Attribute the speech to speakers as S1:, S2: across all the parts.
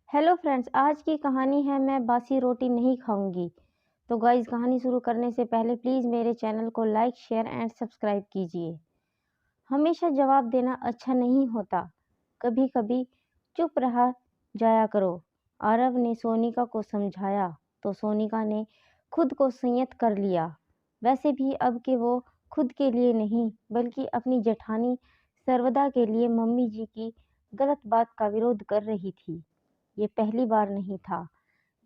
S1: Hello friends, आज की कहानी है मैं बासी रोटी नहीं खाऊंगी। तो गाइस, कहानी शुरू करने से पहले प्लीज़ मेरे चैनल को लाइक शेयर एंड सब्सक्राइब कीजिए। हमेशा जवाब देना अच्छा नहीं होता, कभी कभी चुप रहा जाया करो। आरव ने सोनिका को समझाया तो सोनिका ने खुद को संयत कर लिया। वैसे भी अब के वो खुद के लिए नहीं बल्कि अपनी जेठानी सर्वदा के लिए मम्मी जी की गलत बात का विरोध कर रही थी। ये पहली बार नहीं था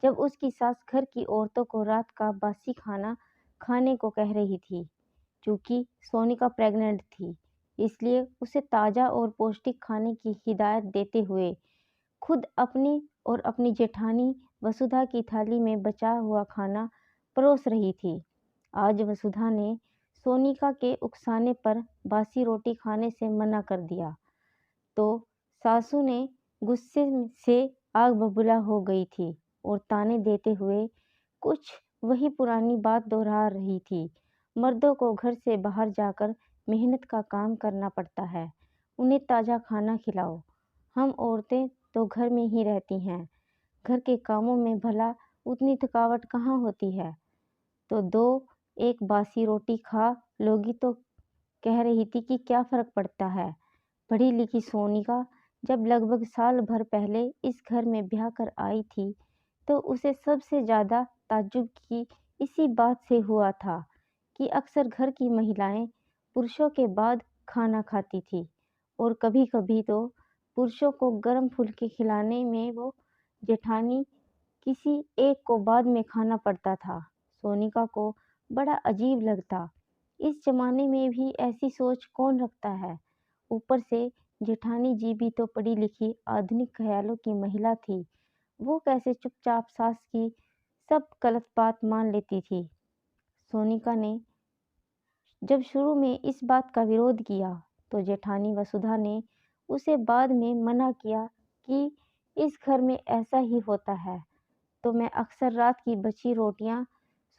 S1: जब उसकी सास घर की औरतों को रात का बासी खाना खाने को कह रही थी। चूंकि सोनिका प्रेग्नेंट थी, इसलिए उसे ताज़ा और पौष्टिक खाने की हिदायत देते हुए खुद अपनी और अपनी जेठानी वसुधा की थाली में बचा हुआ खाना परोस रही थी। आज वसुधा ने सोनिका के उकसाने पर बासी रोटी खाने से मना कर दिया तो सासू ने गुस्से से आग बबूला हो गई थी और ताने देते हुए कुछ वही पुरानी बात दोहरा रही थी। मर्दों को घर से बाहर जाकर मेहनत का काम करना पड़ता है, उन्हें ताज़ा खाना खिलाओ। हम औरतें तो घर में ही रहती हैं, घर के कामों में भला उतनी थकावट कहाँ होती है। तो दो एक बासी रोटी खा लोगी तो कह रही थी कि क्या फ़र्क पड़ता है। पढ़ी लिखी सोनिका जब लगभग साल भर पहले इस घर में ब्याह कर आई थी तो उसे सबसे ज़्यादा ताज्जुब की इसी बात से हुआ था कि अक्सर घर की महिलाएं पुरुषों के बाद खाना खाती थी और कभी-कभी तो पुरुषों को गरम फुल्के खिलाने में वो जेठानी किसी एक को बाद में खाना पड़ता था। सोनिका को बड़ा अजीब लगता, इस जमाने में भी ऐसी सोच कौन रखता है। ऊपर से जेठानी जी भी तो पढ़ी लिखी आधुनिक ख्यालों की महिला थी, वो कैसे चुपचाप सास की सब गलत बात मान लेती थी। सोनिका ने जब शुरू में इस बात का विरोध किया तो जेठानी वसुधा ने उसे बाद में मना किया कि इस घर में ऐसा ही होता है। तो मैं अक्सर रात की बची रोटियां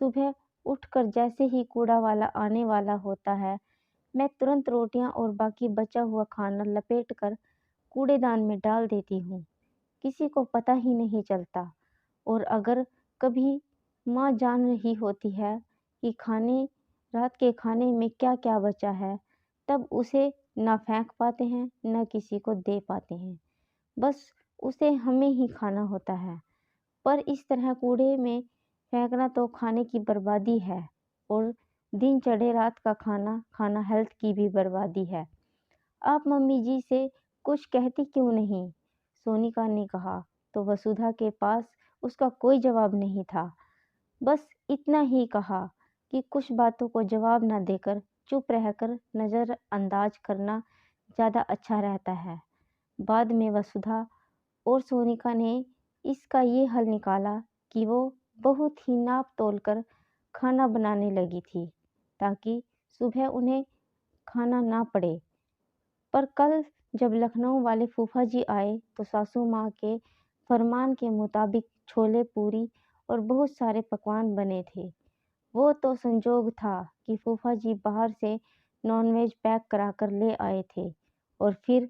S1: सुबह उठकर जैसे ही कूड़ा वाला आने वाला होता है, मैं तुरंत रोटियां और बाकी बचा हुआ खाना लपेटकर कूड़ेदान में डाल देती हूँ। किसी को पता ही नहीं चलता। और अगर कभी माँ जान रही होती है कि खाने रात के खाने में क्या क्या बचा है, तब उसे ना फेंक पाते हैं न किसी को दे पाते हैं, बस उसे हमें ही खाना होता है। पर इस तरह कूड़े में फेंकना तो खाने की बर्बादी है और दिन चढ़े रात का खाना खाना हेल्थ की भी बर्बादी है। आप मम्मी जी से कुछ कहती क्यों नहीं? सोनिका ने कहा तो वसुधा के पास उसका कोई जवाब नहीं था। बस इतना ही कहा कि कुछ बातों को जवाब न देकर चुप रहकर नज़रअंदाज करना ज़्यादा अच्छा रहता है। बाद में वसुधा और सोनिका ने इसका ये हल निकाला कि वो बहुत ही नाप तोल कर खाना बनाने लगी थी ताकि सुबह उन्हें खाना ना पड़े। पर कल जब लखनऊ वाले फूफा जी आए तो सासू माँ के फरमान के मुताबिक छोले पूरी और बहुत सारे पकवान बने थे। वो तो संजोग था कि फूफा जी बाहर से नॉनवेज पैक करा कर ले आए थे और फिर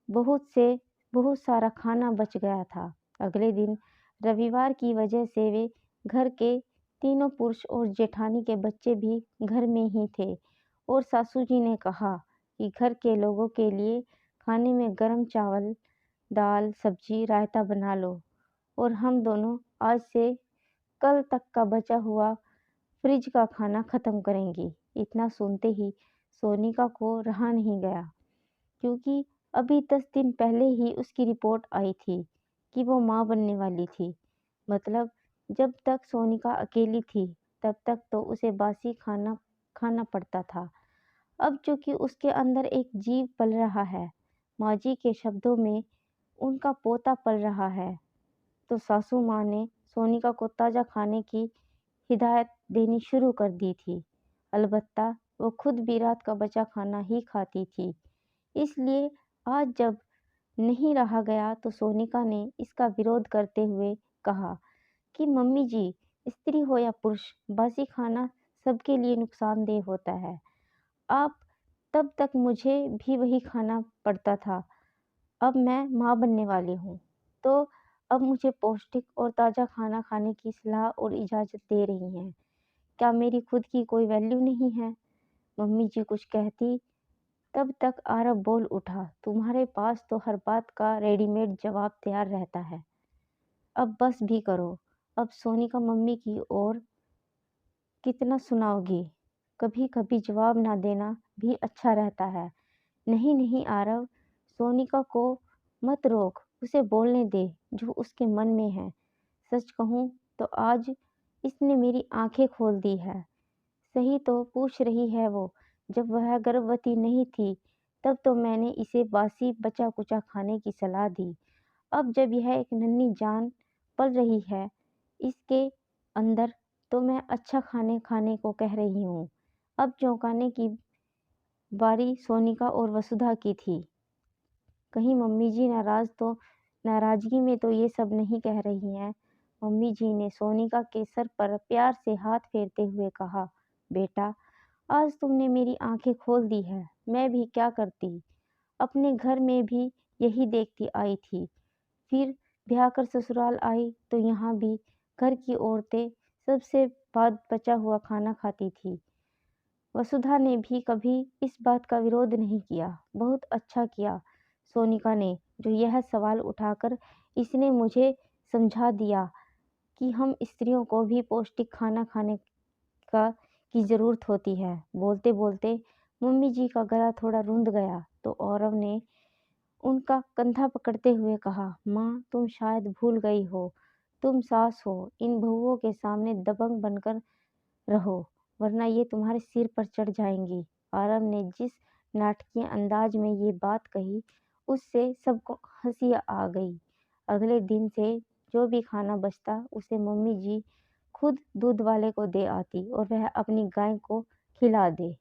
S1: बहुत से बहुत सारा खाना बच गया था। अगले दिन रविवार की वजह से वे घर के तीनों पुरुष और जेठानी के बच्चे भी घर में ही थे और सासू जी ने कहा कि घर के लोगों के लिए खाने में गरम चावल, दाल, सब्जी, रायता बना लो और हम दोनों आज से कल तक का बचा हुआ फ्रिज का खाना ख़त्म करेंगी। इतना सुनते ही सोनिका को रहा नहीं गया, क्योंकि अभी 10 दिन पहले ही उसकी रिपोर्ट आई थी कि वो माँ बनने वाली थी। मतलब जब तक सोनिका अकेली थी, तब तक तो उसे बासी खाना खाना पड़ता था। अब चूँकि उसके अंदर एक जीव पल रहा है, माँ जी के शब्दों में उनका पोता पल रहा है, तो सासू माँ ने सोनिका को ताज़ा खाने की हिदायत देनी शुरू कर दी थी। अलबत्ता वो खुद भी रात का बचा खाना ही खाती थी। इसलिए आज जब नहीं रहा गया तो सोनिका ने इसका विरोध करते हुए कहा कि मम्मी जी, स्त्री हो या पुरुष, बासी खाना सबके लिए नुकसानदेह होता है। आप तब तक मुझे भी वही खाना पड़ता था, अब मैं माँ बनने वाली हूँ, तो अब मुझे पौष्टिक और ताज़ा खाना खाने की सलाह और इजाज़त दे रही हैं। क्या मेरी खुद की कोई वैल्यू नहीं है? मम्मी जी कुछ कहती तब तक आरव बोल उठा, तुम्हारे पास तो हर बात का रेडीमेड जवाब तैयार रहता है। अब बस भी करो। अब सोनिका मम्मी की ओर कितना सुनाओगी? कभी कभी जवाब ना देना भी अच्छा रहता है। नहीं नहीं आरव, सोनिका को मत रोक, उसे बोलने दे जो उसके मन में है। सच कहूँ तो आज इसने मेरी आंखें खोल दी है। सही तो पूछ रही है वो, जब वह गर्भवती नहीं थी तब तो मैंने इसे बासी बचा कुचा खाने की सलाह दी। अब जब यह एक नन्ही जान पल रही है इसके अंदर, तो मैं अच्छा खाने खाने को कह रही हूँ। अब चौंकाने की बारी सोनिका और वसुधा की थी। कहीं मम्मी जी नाराज़गी में तो ये सब नहीं कह रही हैं। मम्मी जी ने सोनिका के सर पर प्यार से हाथ फेरते हुए कहा, बेटा, आज तुमने मेरी आंखें खोल दी है। मैं भी क्या करती, अपने घर में भी यही देखती आई थी। फिर ब्याह कर ससुराल आई तो यहाँ भी घर की औरतें सबसे बाद बचा हुआ खाना खाती थी। वसुधा ने भी कभी इस बात का विरोध नहीं किया। बहुत अच्छा किया सोनिका ने जो यह सवाल उठाकर इसने मुझे समझा दिया कि हम स्त्रियों को भी पौष्टिक खाना खाने का की ज़रूरत होती है। बोलते बोलते मम्मी जी का गला थोड़ा रुंध गया तो औरव ने उनका कंधा पकड़ते हुए कहा, माँ तुम शायद भूल गई हो, तुम सास हो। इन बहुओं के सामने दबंग बनकर रहो, वरना ये तुम्हारे सिर पर चढ़ जाएंगी। आरव ने जिस नाटकीय अंदाज में ये बात कही उससे सबको हंसी आ गई। अगले दिन से जो भी खाना बचता उसे मम्मी जी खुद दूध वाले को दे आती और वह अपनी गाय को खिला दे।